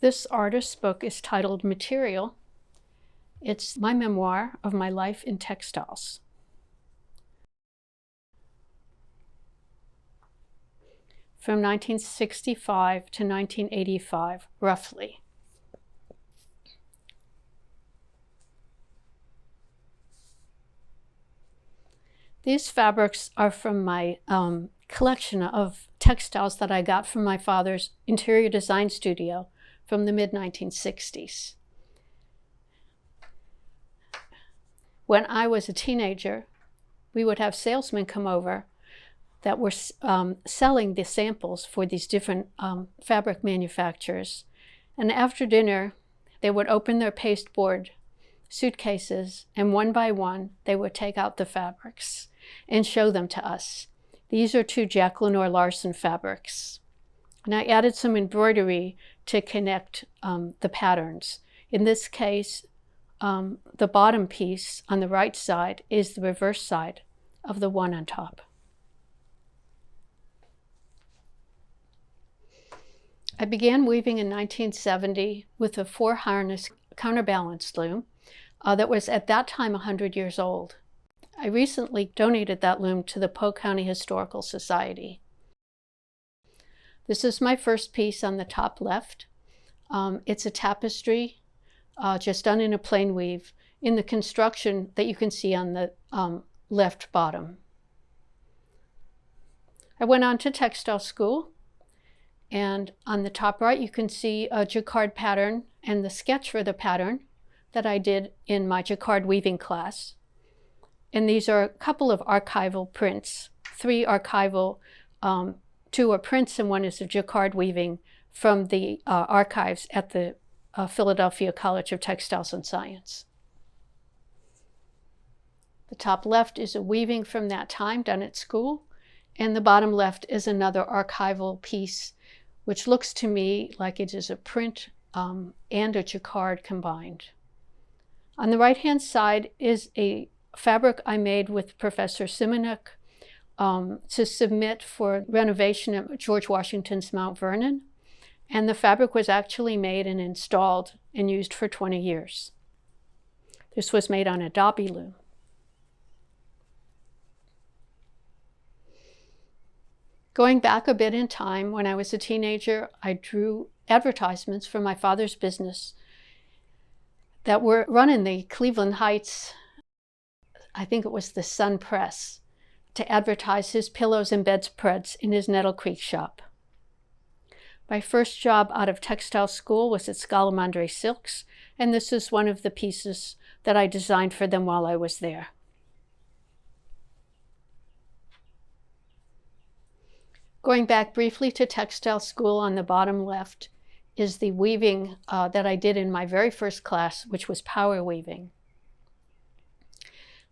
This artist's book is titled Material. It's my memoir of my life in textiles. From 1965 to 1985, roughly. These fabrics are from my collection of textiles that I got from my father's interior design studio from the mid-1960s. When I was a teenager, we would have salesmen come over that were selling the samples for these different fabric manufacturers. And after dinner, they would open their pasteboard suitcases, and one by one, they would take out the fabrics and show them to us. These are two Jack Lenore Larson fabrics. And I added some embroidery to connect the patterns. In this case, the bottom piece on the right side is the reverse side of the one on top. I began weaving in 1970 with a 4-harness counterbalance loom that was at that time 100 years old. I recently donated that loom to the Polk County Historical Society. This is my first piece on the top left. It's a tapestry just done in a plain weave in the construction that you can see on the left bottom. I went on to textile school, and on the top right you can see a jacquard pattern and the sketch for the pattern that I did in my jacquard weaving class. And these are a couple of archival prints, 3 archival, 2 are prints and 1 is a jacquard weaving from the archives at the Philadelphia College of Textiles and Science. The top left is a weaving from that time done at school, and the bottom left is another archival piece, which looks to me like it is a print and a jacquard combined. On the right-hand side is a fabric I made with Professor Simonek to submit for renovation at George Washington's Mount Vernon. And the fabric was actually made and installed and used for 20 years. This was made on a Dobby loom. Going back a bit in time, when I was a teenager, I drew advertisements for my father's business that were run in the Cleveland Heights, I think it was the Sun Press, to advertise his pillows and bedspreads in his Nettle Creek shop. My first job out of textile school was at Scalamandre Silks, and this is one of the pieces that I designed for them while I was there. Going back briefly to textile school, on the bottom left is the weaving that I did in my very first class, which was power weaving.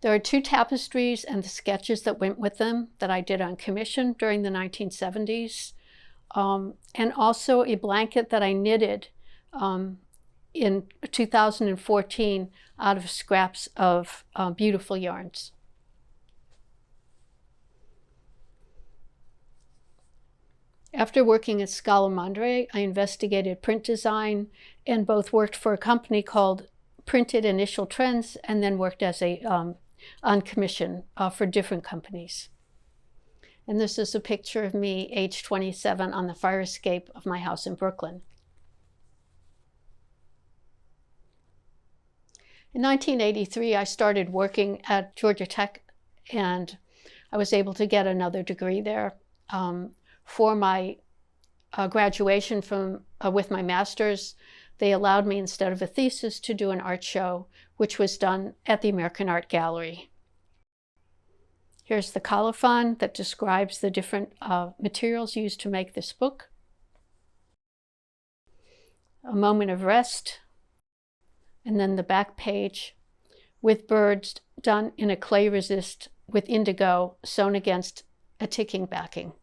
There are 2 tapestries and the sketches that went with them that I did on commission during the 1970s, and also a blanket that I knitted in 2014 out of scraps of beautiful yarns. After working at Scalamandre, I investigated print design and both worked for a company called Printed Initial Trends and then worked as a on commission for different companies. And this is a picture of me, age 27, on the fire escape of my house in Brooklyn. In 1983, I started working at Georgia Tech, and I was able to get another degree there. For my graduation with my master's, they allowed me, instead of a thesis, to do an art show, which was done at the American Art Gallery. Here's the colophon that describes the different materials used to make this book. A moment of rest, and then the back page with birds done in a clay resist with indigo sewn against a ticking backing.